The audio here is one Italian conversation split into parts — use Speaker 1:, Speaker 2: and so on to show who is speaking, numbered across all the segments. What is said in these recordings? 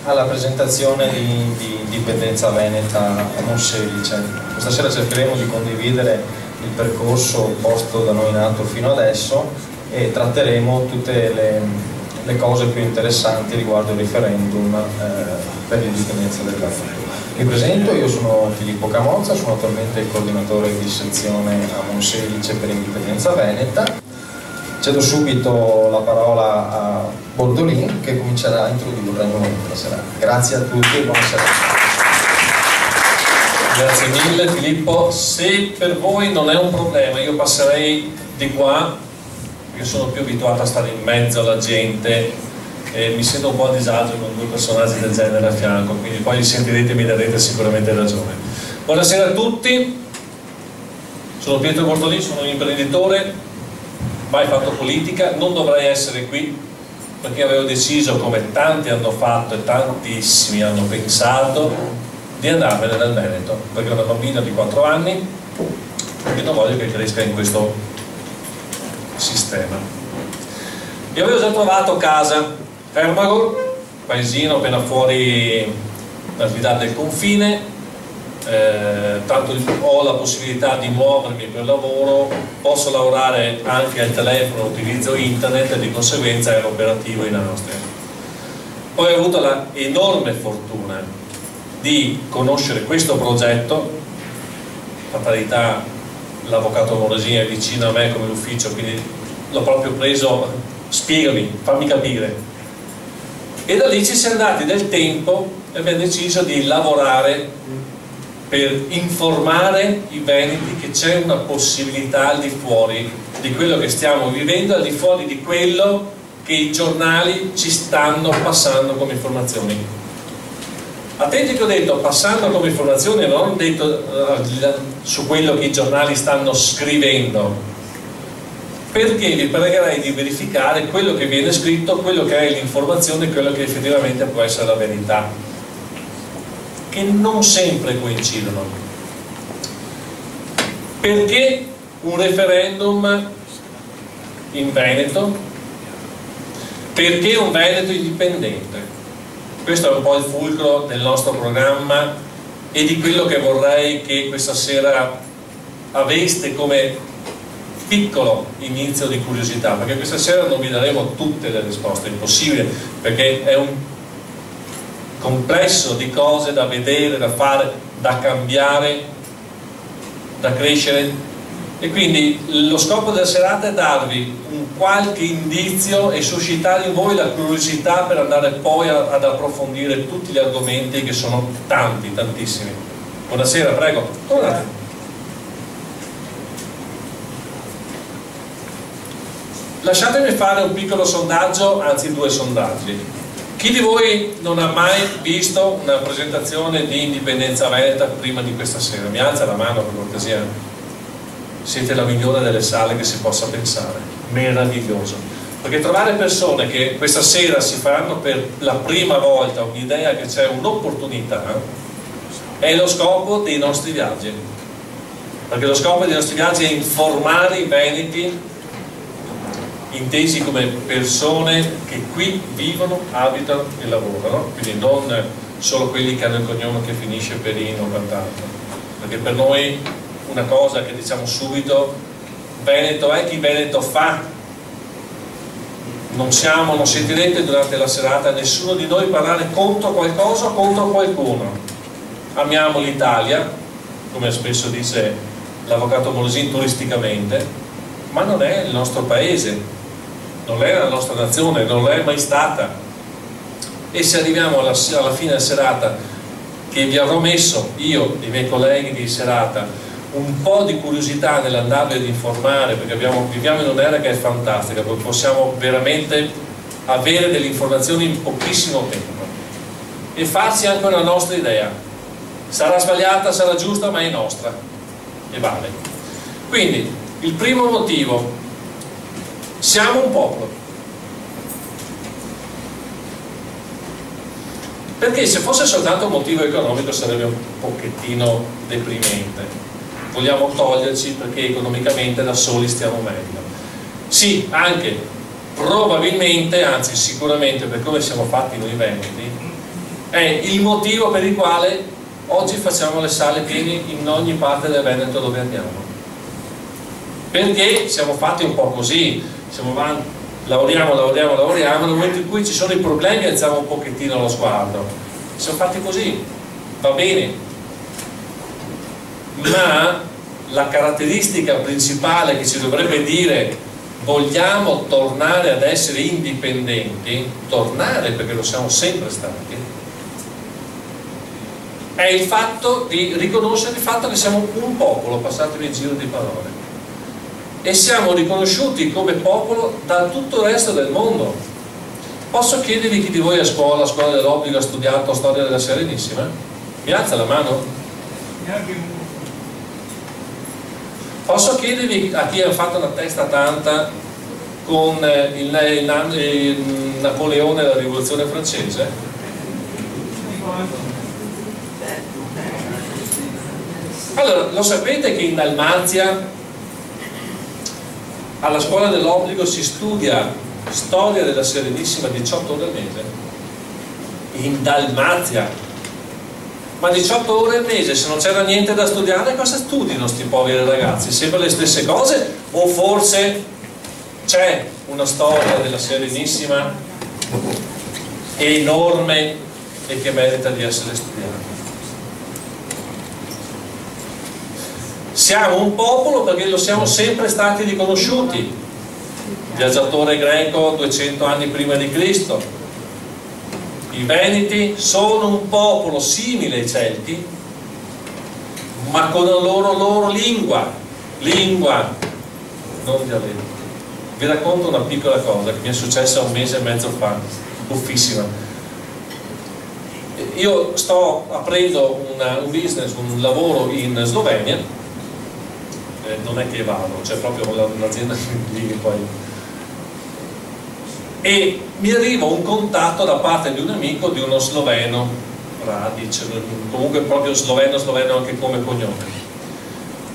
Speaker 1: alla presentazione di Indipendenza Veneta a Monselice. Questa sera cercheremo di condividere il percorso posto da noi in atto fino adesso e tratteremo tutte le cose più interessanti riguardo il referendum per l'indipendenza del Veneto. Mi presento, io sono Filippo Camozza, sono attualmente il coordinatore di sezione a Monselice per Indipendenza Veneta. Cedo subito la parola a Bordolin che comincerà a introdurre il momento della serata. Grazie a tutti e buona serata.
Speaker 2: Grazie mille Filippo, se per voi non è un problema io passerei di qua, io sono più abituato a stare in mezzo alla gente e mi sento un po' a disagio con due personaggi del genere a fianco, quindi poi li sentirete e mi darete sicuramente ragione. Buonasera a tutti, sono Pietro Bordolin, sono un imprenditore, mai fatto politica, non dovrei essere qui perché avevo deciso, come tanti hanno fatto e tantissimi hanno pensato, di andarmene dal Veneto, perché ho una bambina di 4 anni e non voglio che cresca in questo sistema. Io avevo già trovato casa, Fermagor, paesino appena fuori dal Vidal del confine, tanto ho la possibilità di muovermi per lavoro, posso lavorare anche al telefono, utilizzo internet e di conseguenza ero operativo in Austria. Poi ho avuto la enorme fortuna di conoscere questo progetto, fatalità l'avvocato Morosini è vicino a me come l'ufficio, quindi l'ho proprio preso, spiegami, fammi capire, e da lì ci siamo dati del tempo e abbiamo deciso di lavorare per informare i veneti che c'è una possibilità al di fuori di quello che stiamo vivendo, al di fuori di quello che i giornali ci stanno passando come informazioni. Attenti che ho detto passando come informazioni, non ho detto su quello che i giornali stanno scrivendo, perché vi pregherei di verificare quello che viene scritto, quello che è l'informazione e quello che effettivamente può essere la verità, che non sempre coincidono. Perché un referendum in Veneto? Perché un Veneto indipendente? Questo è un po' il fulcro del nostro programma e di quello che vorrei che questa sera aveste come piccolo inizio di curiosità, perché questa sera non vi daremo tutte le risposte, è impossibile, perché è un complesso di cose da vedere, da fare, da cambiare, da crescere, e quindi lo scopo della serata è darvi un qualche indizio e suscitare in voi la curiosità per andare poi ad approfondire tutti gli argomenti che sono tanti, tantissimi. Buonasera, prego. Tornate. Lasciatemi fare un piccolo sondaggio, anzi 2 sondaggi. Chi di voi non ha mai visto una presentazione di Indipendenza Veneta prima di questa sera? Mi alza la mano per cortesia. Siete la migliore delle sale che si possa pensare. Meraviglioso. Perché trovare persone che questa sera si faranno per la prima volta un'idea che c'è un'opportunità è lo scopo dei nostri viaggi. Perché lo scopo dei nostri viaggi è informare i veneti, intesi come persone che qui vivono, abitano e lavorano, quindi non solo quelli che hanno il cognome che finisce Perino o quant'altro, perché per noi una cosa che diciamo subito: Veneto è chi Veneto fa. Non sentirete durante la serata nessuno di noi parlare contro qualcosa o contro qualcuno. Amiamo l'Italia, come spesso dice l'avvocato Morosini, turisticamente, ma non è il nostro paese, non è la nostra nazione, non è mai stata. E se arriviamo alla fine della serata, che vi avrò messo io e i miei colleghi di serata un po' di curiosità nell'andarvi ad informare, perché viviamo in un'era che è fantastica, dove possiamo veramente avere delle informazioni in pochissimo tempo e farci anche una nostra idea. Sarà sbagliata, sarà giusta, ma è nostra e vale. Quindi il primo motivo: siamo un popolo. Perché se fosse soltanto un motivo economico sarebbe un pochettino deprimente. Vogliamo toglierci perché economicamente da soli stiamo meglio. Sì, anche, probabilmente, anzi sicuramente, per come siamo fatti noi veneti, è il motivo per il quale oggi facciamo le sale piene in ogni parte del Veneto dove andiamo, perché siamo fatti un po' così, siamo avanti, lavoriamo, nel momento in cui ci sono i problemi alziamo un pochettino lo sguardo, siamo fatti così, va bene, ma la caratteristica principale che ci dovrebbe dire vogliamo tornare ad essere indipendenti, tornare perché lo siamo sempre stati, è il fatto di riconoscere il fatto che siamo un popolo, passatemi il giro di parole, e siamo riconosciuti come popolo da tutto il resto del mondo. Posso chiedervi chi di voi a scuola dell'obbligo ha studiato storia della Serenissima? Mi alza la mano? Posso chiedervi a chi ha fatto una testa tanta con il Napoleone e la rivoluzione francese? Allora, lo sapete che in Dalmazia alla scuola dell'obbligo si studia storia della Serenissima 18 ore al mese? In Dalmazia! Ma 18 ore al mese, se non c'era niente da studiare, cosa studiano sti poveri ragazzi? Sempre le stesse cose? O forse c'è una storia della Serenissima enorme e che merita di essere studiata? Siamo un popolo perché lo siamo sempre stati riconosciuti. Viaggiatore greco 200 anni prima di Cristo. I Veneti sono un popolo simile ai Celti, ma con la loro lingua, non dialetto. Vi racconto una piccola cosa che mi è successa un mese e mezzo fa, buffissima. Io sto aprendo un business, un lavoro in Slovenia. Non è che vado, c'è proprio un'azienda lì che poi... E mi arriva un contatto da parte di un amico di uno sloveno, Radic, comunque proprio sloveno anche come cognome.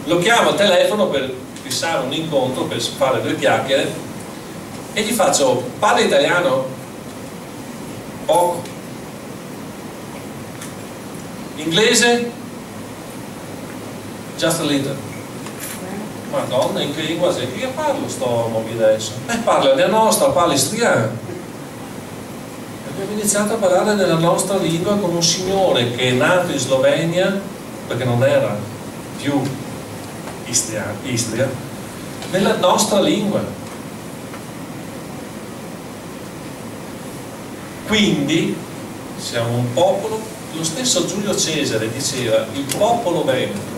Speaker 2: Lo chiamo al telefono per fissare un incontro, per fare due chiacchiere, e gli faccio: parla italiano? Poco. Inglese? Just a little. Madonna, in che lingua sei? Che io parlo sto uomo adesso? Parla della nostra, parla istriano. Abbiamo iniziato a parlare della nostra lingua con un signore che è nato in Slovenia, perché non era più Istria, nella nostra lingua. Quindi siamo un popolo, lo stesso Giulio Cesare diceva, il popolo veneto,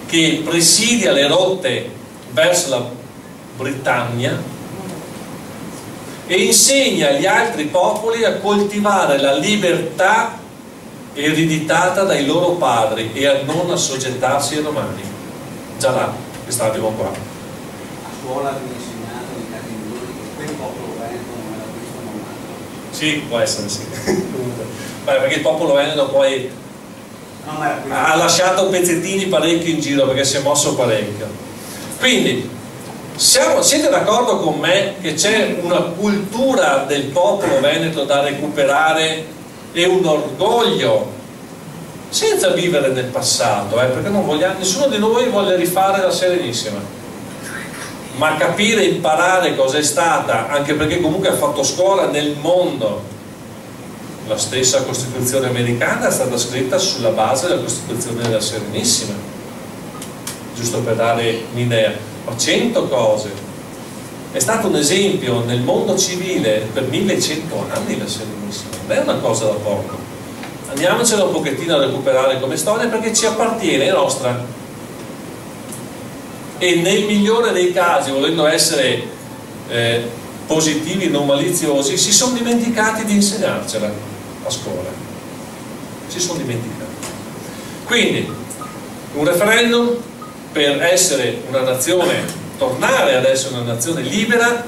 Speaker 2: che presidia le rotte verso la Britannia e insegna agli altri popoli a coltivare la libertà ereditata dai loro padri e a non assoggettarsi ai romani. Già là, che stavamo qua.
Speaker 3: A scuola vi insegnato in casi migliori che quel popolo veneto non era questo normato.
Speaker 2: Sì, può essere, sì. Perché il popolo veneto poi ha lasciato pezzettini parecchio in giro, perché si è mosso parecchio. Quindi siete d'accordo con me che c'è una cultura del popolo veneto da recuperare e un orgoglio, senza vivere nel passato, perché non vogliamo, nessuno di noi vuole rifare la Serenissima, ma capire e imparare cosa è stata, anche perché comunque ha fatto scuola nel mondo. La stessa Costituzione americana è stata scritta sulla base della Costituzione della Serenissima, giusto per dare un'idea. Ma 100 cose. È stato un esempio nel mondo civile per 1100 anni la Serenissima, non è una cosa da poco. Andiamocela un pochettino a recuperare come storia, perché ci appartiene, è nostra. E nel migliore dei casi, volendo essere positivi, non maliziosi, si sono dimenticati di insegnarcela a scuola, si sono dimenticati. Quindi un referendum per essere una nazione, tornare ad essere una nazione libera,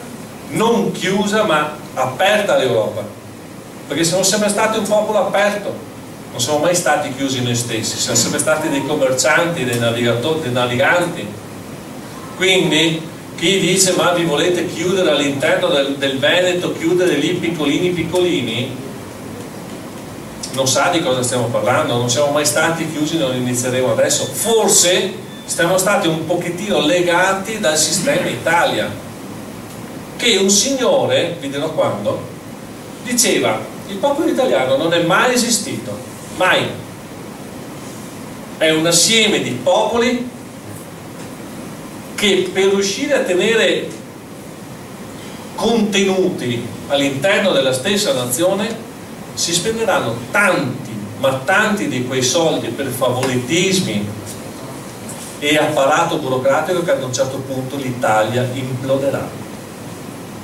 Speaker 2: non chiusa ma aperta all'Europa, perché siamo sempre stati un popolo aperto, non siamo mai stati chiusi noi stessi, siamo sempre stati dei commercianti, dei navigatori, dei naviganti. Quindi chi dice ma vi volete chiudere all'interno del Veneto, chiudere lì piccolini, non sa di cosa stiamo parlando, non siamo mai stati chiusi, non inizieremo adesso. Forse siamo stati un pochettino legati dal sistema Italia, che un signore, vi dirò quando, diceva: il popolo italiano non è mai esistito, mai, è un assieme di popoli che per riuscire a tenere contenuti all'interno della stessa nazione si spenderanno tanti, ma tanti di quei soldi per favoritismi e apparato burocratico che ad un certo punto l'Italia imploderà.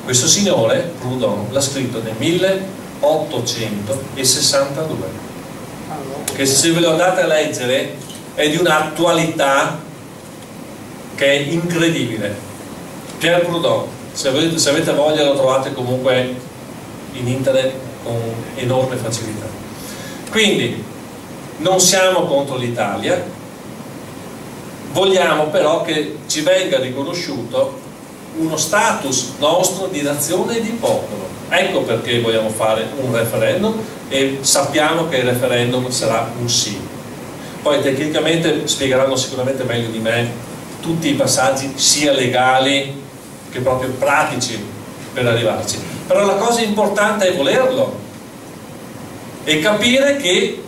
Speaker 2: Questo signore, Proudhon, l'ha scritto nel 1862, che se ve lo andate a leggere è di un'attualità che è incredibile. Pierre Proudhon, se avete voglia lo trovate comunque in internet con enorme facilità. Quindi non siamo contro l'Italia, vogliamo però che ci venga riconosciuto uno status nostro di nazione e di popolo. Ecco perché vogliamo fare un referendum e sappiamo che il referendum sarà un sì. Poi tecnicamente spiegheranno sicuramente meglio di me tutti i passaggi sia legali che proprio pratici per arrivarci. Però la cosa importante è volerlo e capire che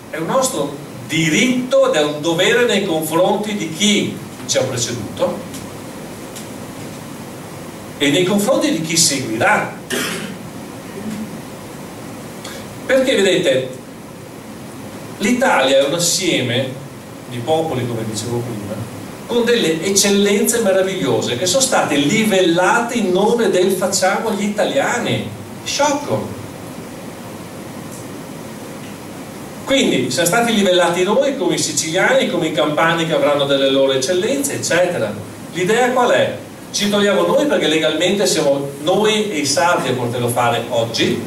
Speaker 2: è un nostro diritto ed è un dovere nei confronti di chi ci ha preceduto e nei confronti di chi seguirà. Perché vedete, l'Italia è un assieme di popoli, come dicevo prima, con delle eccellenze meravigliose che sono state livellate in nome del facciamo gli italiani. Sciocco! Quindi siamo stati livellati noi come i siciliani, come i campani che avranno delle loro eccellenze, eccetera. L'idea qual è? Ci togliamo noi perché legalmente siamo noi e i sardi a poterlo fare oggi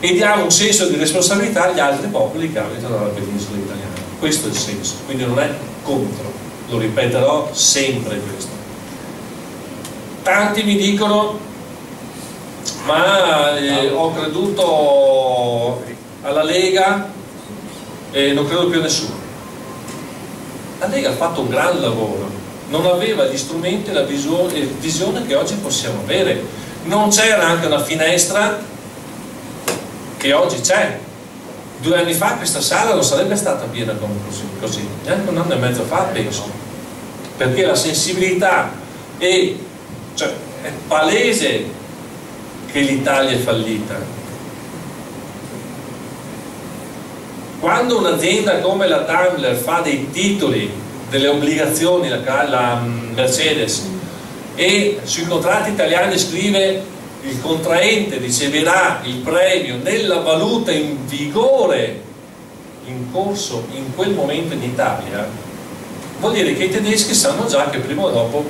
Speaker 2: e diamo un senso di responsabilità agli altri popoli che abitano la penisola italiana. Questo è il senso, quindi non è contro, lo ripeterò sempre questo. Tanti mi dicono: ma ho creduto alla Lega e non credo più a nessuno. La Lega ha fatto un gran lavoro, non aveva gli strumenti e la visione che oggi possiamo avere. Non c'era anche una finestra che oggi c'è. 2 anni fa questa sala non sarebbe stata piena come così, neanche un anno e mezzo fa penso, perché la sensibilità cioè, è palese che l'Italia è fallita. Quando un'azienda come la Daimler fa dei titoli, delle obbligazioni, la Mercedes, e sui contratti italiani scrive: il contraente riceverà il premio nella valuta in vigore in corso in quel momento in Italia, vuol dire che i tedeschi sanno già che prima o dopo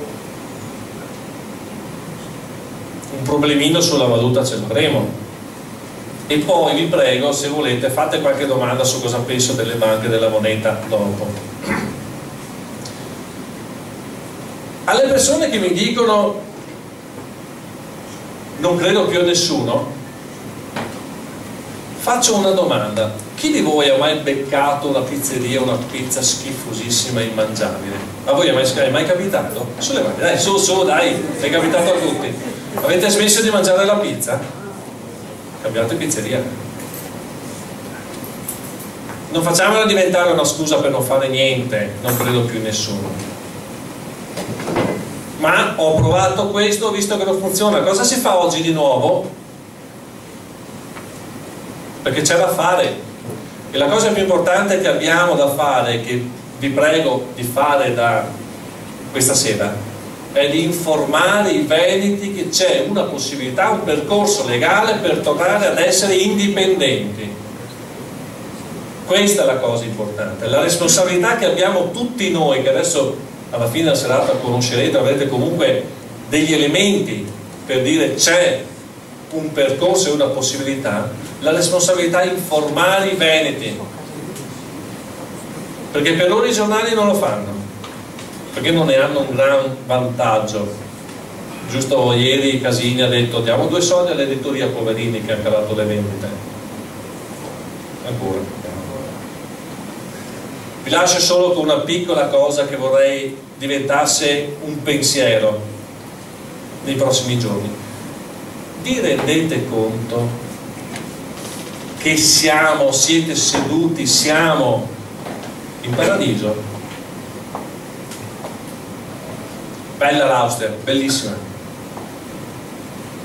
Speaker 2: un problemino sulla valuta ce l'avremo. E poi vi prego, se volete, fate qualche domanda su cosa penso delle banche della moneta dopo. Alle persone che mi dicono non credo più a nessuno, faccio una domanda: chi di voi ha mai beccato una pizzeria, una pizza schifosissima e immangiabile? A voi è mai capitato? Sulle mani, dai, su, dai, è capitato a tutti. Avete smesso di mangiare la pizza? Cambiate pizzeria. Non facciamola diventare una scusa per non fare niente, non credo più in nessuno. Ma ho provato questo, ho visto che non funziona. Cosa si fa oggi di nuovo? Perché c'è da fare. E la cosa più importante che abbiamo da fare, che vi prego di fare da questa sera, è di informare i veneti che c'è una possibilità, un percorso legale per tornare ad essere indipendenti. Questa è la cosa importante, la responsabilità che abbiamo tutti noi, che adesso alla fine della serata conoscerete, avrete comunque degli elementi per dire c'è un percorso e una possibilità. La responsabilità è informare i veneti, perché per loro i giornali non lo fanno, perché non ne hanno un gran vantaggio. Giusto ieri Casini ha detto diamo 2 soldi all'editoria, poverini, che ha calato le vendite. Ancora. Vi lascio solo con una piccola cosa che vorrei diventasse un pensiero nei prossimi giorni. Vi rendete conto che siete seduti, siamo in paradiso? Bella l'Austria, bellissima.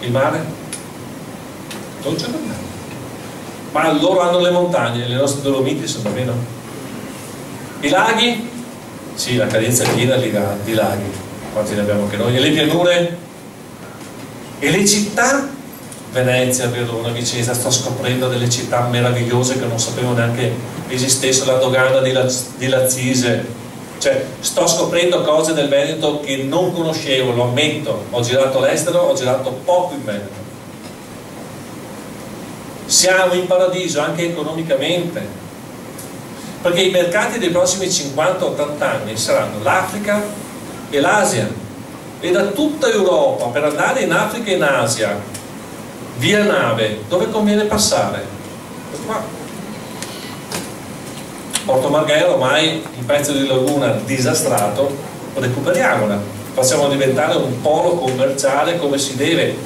Speaker 2: Il mare? Dolce per me. Ma loro hanno le montagne, le nostre Dolomiti sono meno. I laghi? Sì, la cadenza è piena di laghi, quanti ne abbiamo anche noi. E le pianure? E le città? Venezia, Verona, Vicenza, sto scoprendo delle città meravigliose che non sapevo neanche esistesse, la dogana di Lazzise. Cioè, sto scoprendo cose del Veneto che non conoscevo, lo ammetto. Ho girato all'estero, ho girato poco in Veneto. Siamo in paradiso anche economicamente, perché i mercati dei prossimi 50-80 anni saranno l'Africa e l'Asia, e da tutta Europa per andare in Africa e in Asia via nave dove conviene passare? Qua. Porto Marghera ormai un pezzo di laguna disastrato, recuperiamola, facciamo diventare un polo commerciale come si deve,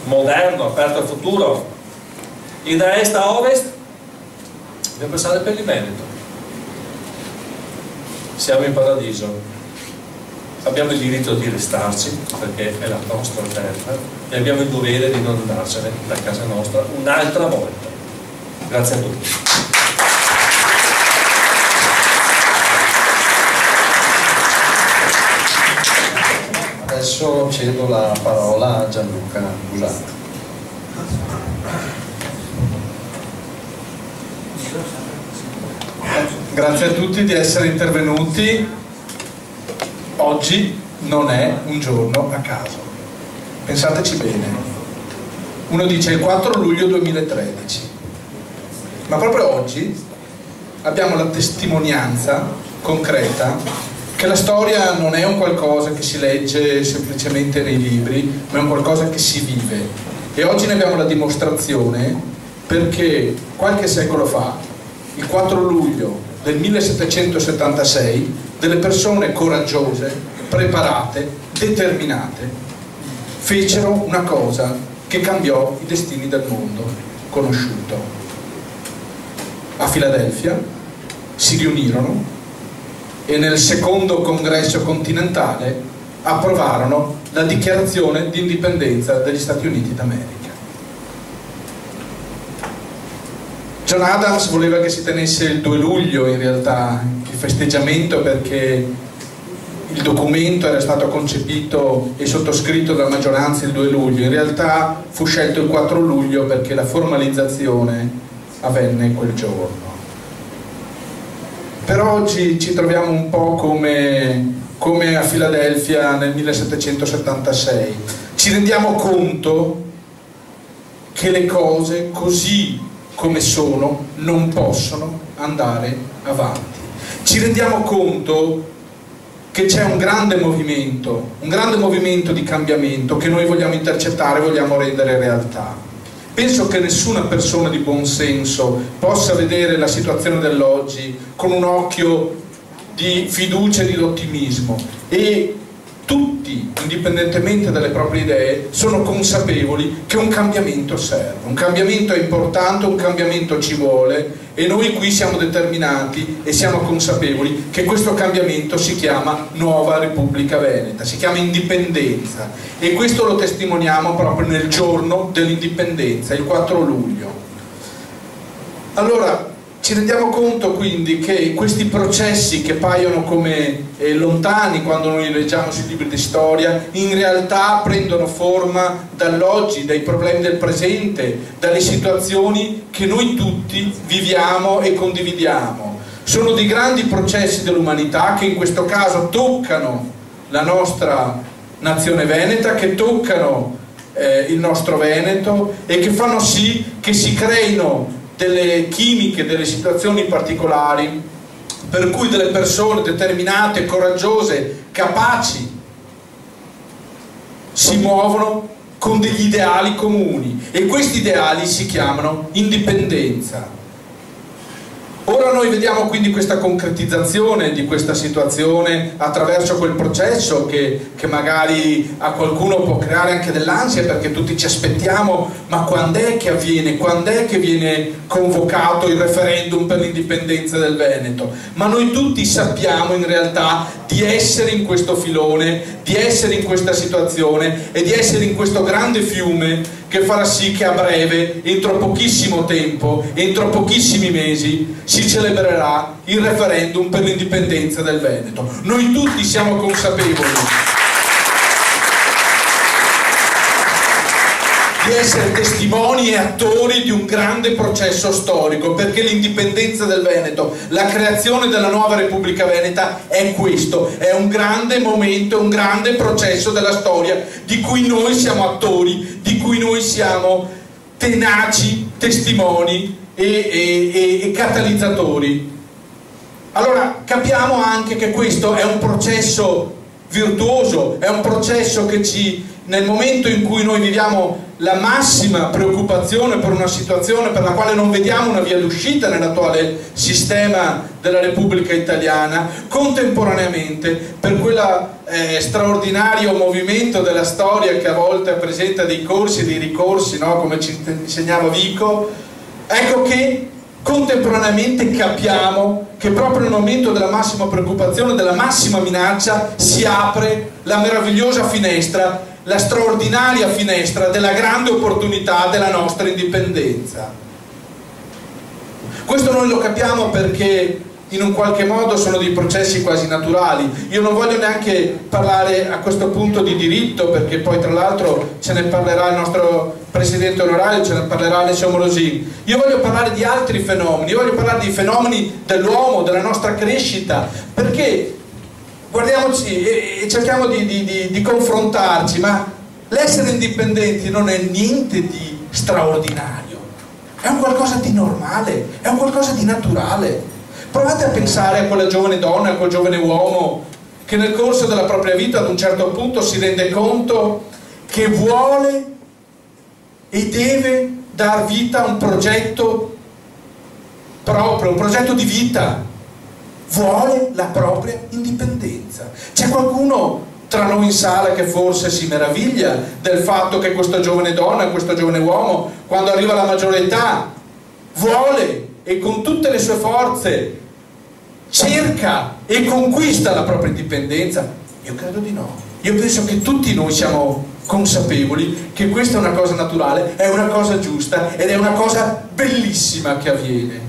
Speaker 2: moderno, aperto al futuro. E da est a ovest dobbiamo passare per il Veneto. Siamo in paradiso, abbiamo il diritto di restarci perché è la nostra terra e abbiamo il dovere di non andarsene da casa nostra un'altra volta. Grazie a tutti.
Speaker 1: Adesso cedo la parola a Gianluca Busato.
Speaker 4: Grazie a tutti di essere intervenuti. Oggi non è un giorno a caso. Pensateci bene. Uno dice il 4 luglio 2013, ma proprio oggi abbiamo la testimonianza concreta che la storia non è un qualcosa che si legge semplicemente nei libri, ma è un qualcosa che si vive. E oggi ne abbiamo la dimostrazione perché qualche secolo fa, il 4 luglio del 1776, delle persone coraggiose, preparate, determinate, fecero una cosa che cambiò i destini del mondo conosciuto. A Filadelfia si riunirono e nel secondo congresso continentale approvarono la dichiarazione di indipendenza degli Stati Uniti d'America. John Adams voleva che si tenesse il 2 luglio in realtà il festeggiamento, perché il documento era stato concepito e sottoscritto dalla maggioranza il 2 luglio. In realtà fu scelto il 4 luglio perché la formalizzazione avvenne quel giorno. Per oggi ci troviamo un po' come a Filadelfia nel 1776. Ci rendiamo conto che le cose così come sono non possono andare avanti. Ci rendiamo conto che c'è un grande movimento di cambiamento che noi vogliamo intercettare, vogliamo rendere realtà. Penso che nessuna persona di buon senso possa vedere la situazione dell'oggi con un occhio di fiducia e di ottimismo, e tutti, indipendentemente dalle proprie idee, sono consapevoli che un cambiamento serve, un cambiamento è importante, un cambiamento ci vuole, e noi qui siamo determinati e siamo consapevoli che questo cambiamento si chiama Nuova Repubblica Veneta, si chiama indipendenza, e questo lo testimoniamo proprio nel giorno dell'indipendenza, il 4 luglio. Allora, ci rendiamo conto quindi che questi processi che paiono come lontani quando noi leggiamo sui libri di storia, in realtà prendono forma dall'oggi, dai problemi del presente, dalle situazioni che noi tutti viviamo e condividiamo. Sono dei grandi processi dell'umanità che in questo caso toccano la nostra nazione veneta, che toccano il nostro Veneto, e che fanno sì che si creino delle chimiche, delle situazioni particolari per cui delle persone determinate, coraggiose, capaci si muovono con degli ideali comuni e questi ideali si chiamano indipendenza. Ora noi vediamo quindi questa concretizzazione di questa situazione attraverso quel processo che magari a qualcuno può creare anche dell'ansia, perché tutti ci aspettiamo, ma quando è che avviene? Quando è che viene convocato il referendum per l'indipendenza del Veneto? Ma noi tutti sappiamo in realtà di essere in questo filone, di essere in questa situazione e di essere in questo grande fiume che farà sì che a breve, entro pochissimo tempo, entro pochissimi mesi, si celebrerà il referendum per l'indipendenza del Veneto. Noi tutti siamo consapevoli di essere testimoni e attori di un grande processo storico, perché l'indipendenza del Veneto, la creazione della nuova Repubblica Veneta è questo, è un grande momento, un grande processo della storia di cui noi siamo attori, di cui noi siamo tenaci testimoni e catalizzatori. Allora capiamo anche che questo è un processo virtuoso, è un processo che nel momento in cui noi viviamo la massima preoccupazione per una situazione per la quale non vediamo una via d'uscita nell'attuale sistema della Repubblica Italiana, contemporaneamente per quel straordinario movimento della storia che a volte presenta dei corsi e dei ricorsi, no? Come ci insegnava Vico, ecco che contemporaneamente capiamo che proprio nel momento della massima preoccupazione, della massima minaccia, si apre la meravigliosa finestra, la straordinaria finestra della grande opportunità della nostra indipendenza. Questo noi lo capiamo perché in un qualche modo sono dei processi quasi naturali. Io non voglio neanche parlare a questo punto di diritto, perché poi tra l'altro ce ne parlerà il nostro presidente onorario, ce ne parlerà Alessio Morosini. Io voglio parlare di altri fenomeni, io voglio parlare di fenomeni dell'uomo, della nostra crescita, perché guardiamoci e cerchiamo di confrontarci, ma l'essere indipendenti non è niente di straordinario, è un qualcosa di normale, è un qualcosa di naturale. Provate a pensare a quella giovane donna, a quel giovane uomo che nel corso della propria vita ad un certo punto si rende conto che vuole e deve dar vita a un progetto proprio, un progetto di vita, vuole la propria indipendenza. C'è qualcuno tra noi in sala che forse si meraviglia del fatto che questa giovane donna, questo giovane uomo, quando arriva alla maggiore età, vuole e con tutte le sue forze cerca e conquista la propria indipendenza? Io credo di no. Io penso che tutti noi siamo consapevoli che questa è una cosa naturale, è una cosa giusta ed è una cosa bellissima che avviene.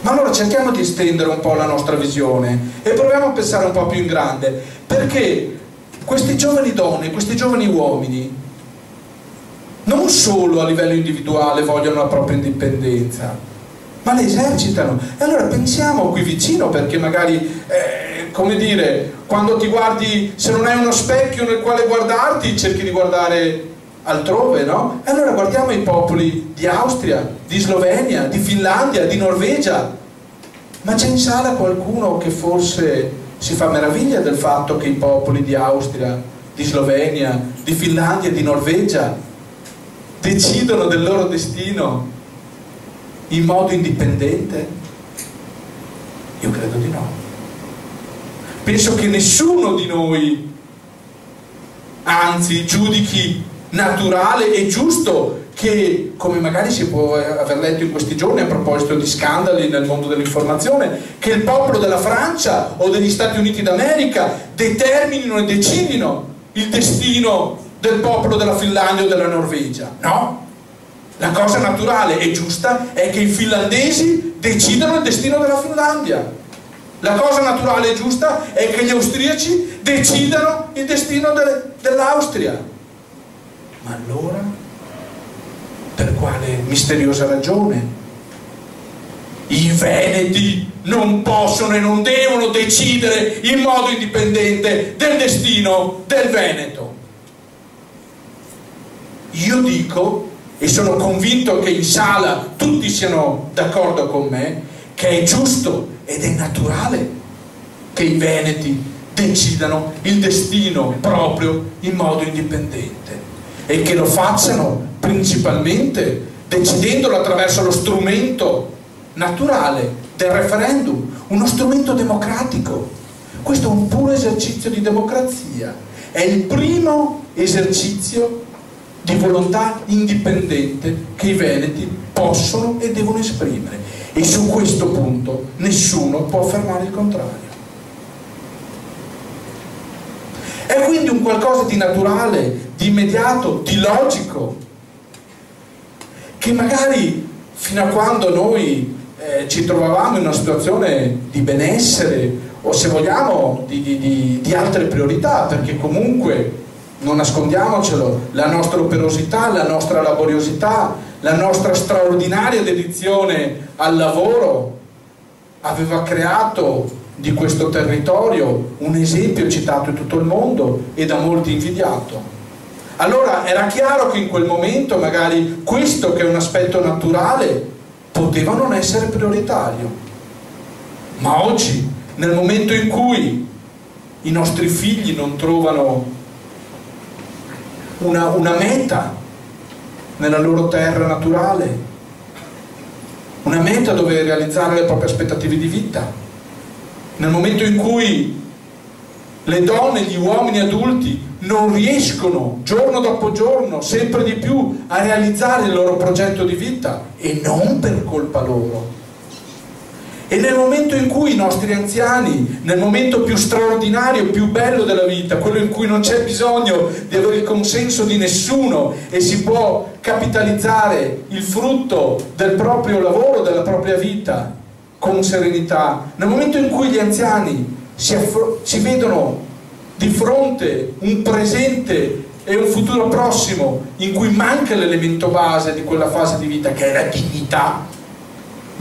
Speaker 4: Ma allora cerchiamo di estendere un po' la nostra visione e proviamo a pensare un po' più in grande, perché questi giovani donne, questi giovani uomini non solo a livello individuale vogliono la propria indipendenza, ma le esercitano. E allora pensiamo qui vicino, perché magari come dire, quando ti guardi, se non hai uno specchio nel quale guardarti, cerchi di guardare altrove, no? E allora guardiamo i popoli di Austria, di Slovenia, di Finlandia, di Norvegia. Ma c'è in sala qualcuno che forse si fa meraviglia del fatto che i popoli di Austria, di Slovenia, di Finlandia, di Norvegia decidono del loro destino in modo indipendente? Io credo di no. Penso che nessuno di noi, anzi, giudichi naturale e giusto che, come magari si può aver letto in questi giorni a proposito di scandali nel mondo dell'informazione, che il popolo della Francia o degli Stati Uniti d'America determinino e decidino il destino del popolo della Finlandia o della Norvegia. No, la cosa naturale e giusta è che i finlandesi decidano il destino della Finlandia. La cosa naturale e giusta è che gli austriaci decidano il destino dell'Austria. Ma allora, per quale misteriosa ragione i veneti non possono e non devono decidere in modo indipendente del destino del Veneto? Io dico, e sono convinto che in sala tutti siano d'accordo con me, che è giusto ed è naturale che i veneti decidano il destino proprio in modo indipendente e che lo facciano principalmente decidendolo attraverso lo strumento naturale del referendum, uno strumento democratico. Questo è un puro esercizio di democrazia, è il primo esercizio di volontà indipendente che i veneti possono e devono esprimere, e su questo punto nessuno può affermare il contrario. È quindi un qualcosa di naturale, di immediato, di logico, che magari fino a quando noi ci trovavamo in una situazione di benessere o, se vogliamo, di altre priorità, perché comunque, non nascondiamocelo, la nostra operosità, la nostra laboriosità, la nostra straordinaria dedizione al lavoro aveva creato di questo territorio un esempio citato in tutto il mondo e da molti invidiato. Allora era chiaro che in quel momento magari questo, che è un aspetto naturale, poteva non essere prioritario. Ma oggi, nel momento in cui i nostri figli non trovano una meta nella loro terra naturale, una meta dove realizzare le proprie aspettative di vita, nel momento in cui le donne e gli uomini adulti non riescono giorno dopo giorno sempre di più a realizzare il loro progetto di vita, e non per colpa loro, e nel momento in cui i nostri anziani, nel momento più straordinario, più bello della vita, quello in cui non c'è bisogno di avere il consenso di nessuno e si può capitalizzare il frutto del proprio lavoro, della propria vita con serenità, nel momento in cui gli anziani si vedono di fronte un presente e un futuro prossimo in cui manca l'elemento base di quella fase di vita che è la dignità,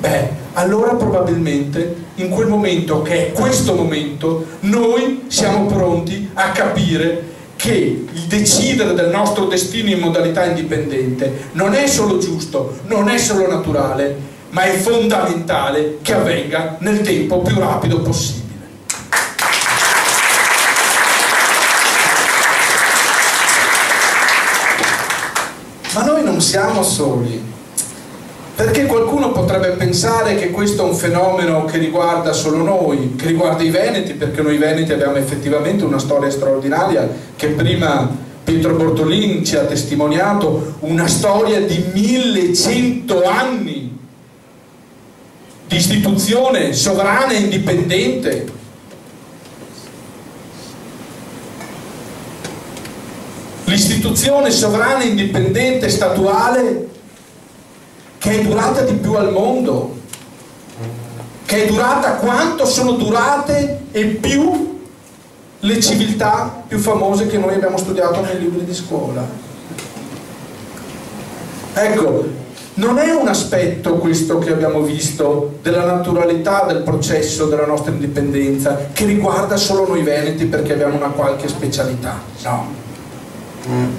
Speaker 4: beh, allora probabilmente in quel momento, che è questo momento, noi siamo pronti a capire che il decidere del nostro destino in modalità indipendente non è solo giusto, non è solo naturale, ma è fondamentale che avvenga nel tempo più rapido possibile. Ma noi non siamo soli, perché qualcuno potrebbe pensare che questo è un fenomeno che riguarda solo noi, che riguarda i veneti, perché noi veneti abbiamo effettivamente una storia straordinaria che prima Pietro Bortolin ci ha testimoniato, una storia di 1100 anni di istituzione sovrana e indipendente. L'istituzione sovrana e indipendente statuale che è durata di più al mondo, che è durata quanto sono durate e più le civiltà più famose che noi abbiamo studiato nei libri di scuola. Ecco, non è un aspetto questo che abbiamo visto della naturalità del processo della nostra indipendenza che riguarda solo noi veneti perché abbiamo una qualche specialità, no,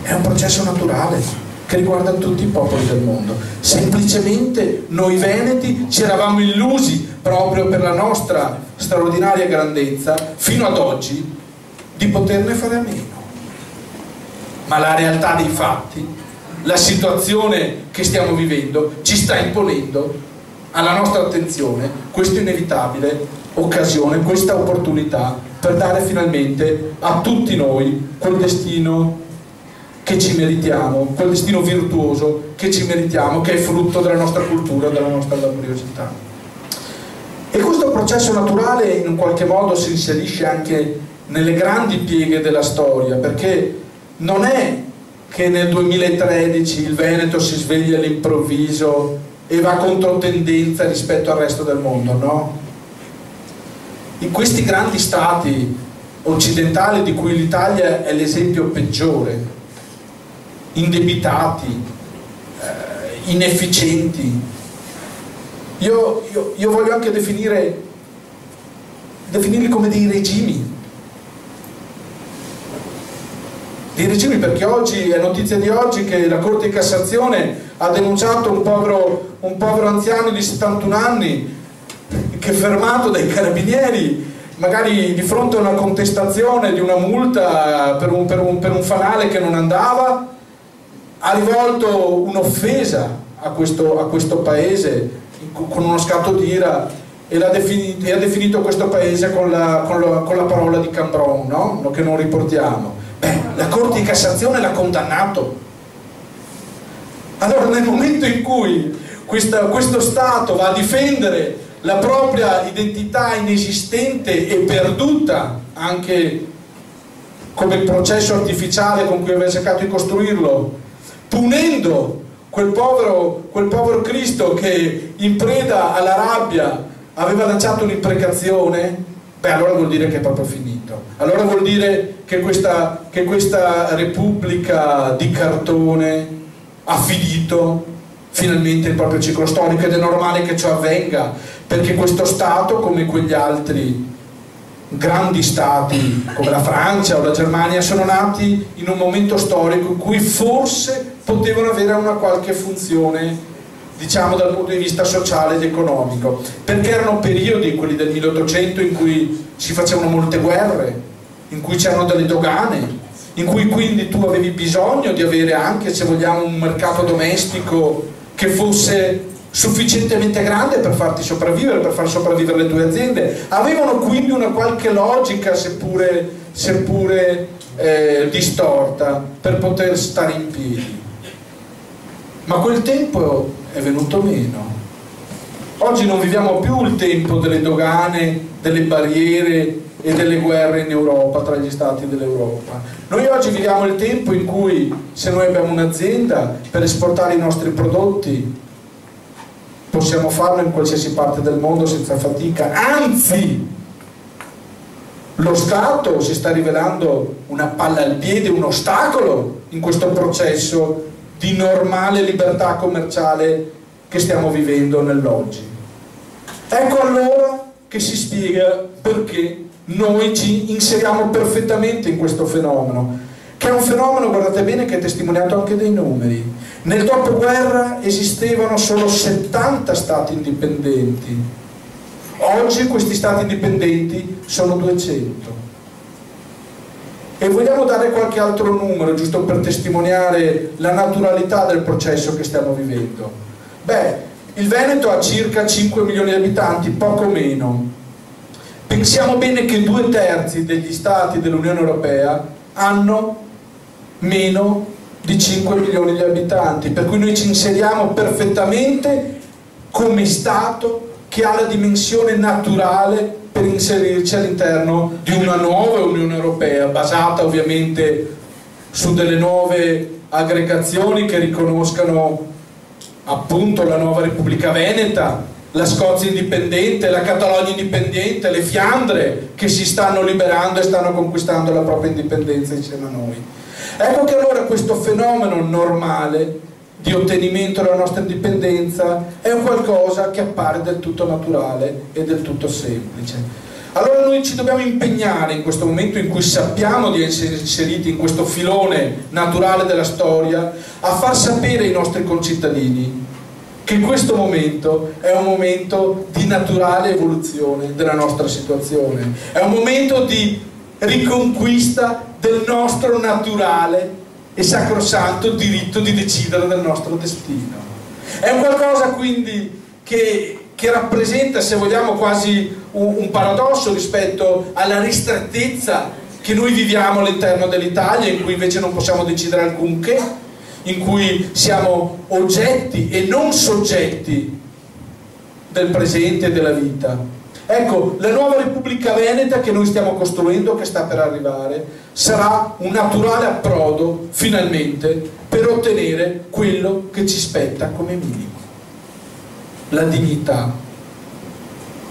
Speaker 4: è un processo naturale che riguarda tutti i popoli del mondo. Semplicemente noi veneti ci eravamo illusi, proprio per la nostra straordinaria grandezza, fino ad oggi, di poterne fare a meno. Ma la realtà dei fatti, la situazione che stiamo vivendo, ci sta imponendo alla nostra attenzione questa inevitabile occasione, questa opportunità per dare finalmente a tutti noi quel destino che ci meritiamo, quel destino virtuoso che ci meritiamo, che è frutto della nostra cultura, della nostra laboriosità. E questo processo naturale in un qualche modo si inserisce anche nelle grandi pieghe della storia, perché non è che nel 2013 il Veneto si sveglia all'improvviso e va controtendenza rispetto al resto del mondo, no? In questi grandi stati occidentali, di cui l'Italia è l'esempio peggiore, indebitati, inefficienti, io voglio anche definirli come dei regimi, perché oggi è notizia di oggi che la Corte di Cassazione ha denunciato un povero anziano di 71 anni che, fermato dai carabinieri, magari di fronte a una contestazione di una multa per un fanale che non andava, ha rivolto un'offesa a questo paese con uno scatto d'ira e ha definito questo paese con la parola di Cambron, no? Che non riportiamo. Beh, la Corte di Cassazione l'ha condannato. Allora, nel momento in cui questo Stato va a difendere la propria identità inesistente e perduta, anche come il processo artificiale con cui aveva cercato di costruirlo, punendo quel povero Cristo che in preda alla rabbia aveva lanciato un'imprecazione, beh, allora vuol dire che è proprio finito. Allora vuol dire che questa Repubblica di cartone ha finito finalmente il proprio ciclo storico, ed è normale che ciò avvenga, perché questo Stato, come quegli altri grandi stati come la Francia o la Germania, sono nati in un momento storico in cui forse potevano avere una qualche funzione, diciamo, dal punto di vista sociale ed economico, perché erano periodi, quelli del 1800, in cui si facevano molte guerre, in cui c'erano delle dogane, in cui quindi tu avevi bisogno di avere anche, se vogliamo, un mercato domestico che fosse sufficientemente grande per farti sopravvivere, per far sopravvivere le tue aziende. Avevano quindi una qualche logica, seppure distorta, per poter stare in piedi. Ma quel tempo è venuto meno. Oggi non viviamo più il tempo delle dogane, delle barriere e delle guerre in Europa, tra gli stati dell'Europa. Noi oggi viviamo il tempo in cui, se noi abbiamo un'azienda, per esportare i nostri prodotti possiamo farlo in qualsiasi parte del mondo senza fatica. Anzi, lo Stato si sta rivelando una palla al piede, un ostacolo in questo processo di normale libertà commerciale che stiamo vivendo nell'oggi. Ecco allora che si spiega perché noi ci inseriamo perfettamente in questo fenomeno, che è un fenomeno, guardate bene, che è testimoniato anche dai numeri. Nel dopoguerra esistevano solo 70 stati indipendenti, oggi questi stati indipendenti sono 200. E vogliamo dare qualche altro numero, giusto per testimoniare la naturalità del processo che stiamo vivendo. Beh, il Veneto ha circa 5 milioni di abitanti, poco meno. Pensiamo bene che 2/3 degli stati dell'Unione Europea hanno meno di 5 milioni di abitanti, per cui noi ci inseriamo perfettamente come Stato che ha la dimensione naturale per inserirci all'interno di una nuova Unione Europea, basata ovviamente su delle nuove aggregazioni che riconoscano appunto la nuova Repubblica Veneta, la Scozia indipendente, la Catalogna indipendente, le Fiandre che si stanno liberando e stanno conquistando la propria indipendenza insieme a noi. Ecco che allora questo fenomeno normale di ottenimento della nostra indipendenza è un qualcosa che appare del tutto naturale e del tutto semplice. Allora noi ci dobbiamo impegnare in questo momento in cui sappiamo di essere inseriti in questo filone naturale della storia, a far sapere ai nostri concittadini che questo momento è un momento di naturale evoluzione della nostra situazione, è un momento di riconquista del nostro naturale e sacrosanto diritto di decidere del nostro destino. È un qualcosa quindi che rappresenta, se vogliamo, quasi un paradosso rispetto alla ristrettezza che noi viviamo all'interno dell'Italia, in cui invece non possiamo decidere alcunché, in cui siamo oggetti e non soggetti del presente e della vita. Ecco, la nuova Repubblica Veneta che noi stiamo costruendo, che sta per arrivare, sarà un naturale approdo, finalmente, per ottenere quello che ci spetta come minimo. La dignità,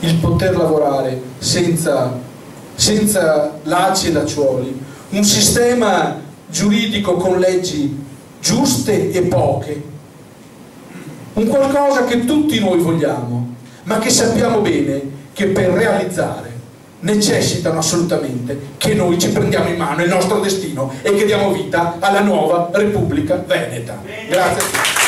Speaker 4: il poter lavorare senza lacci e lacciuoli, un sistema giuridico con leggi giuste e poche, un qualcosa che tutti noi vogliamo, ma che sappiamo bene che per realizzare necessitano assolutamente che noi ci prendiamo in mano il nostro destino e che diamo vita alla nuova Repubblica Veneta. Grazie.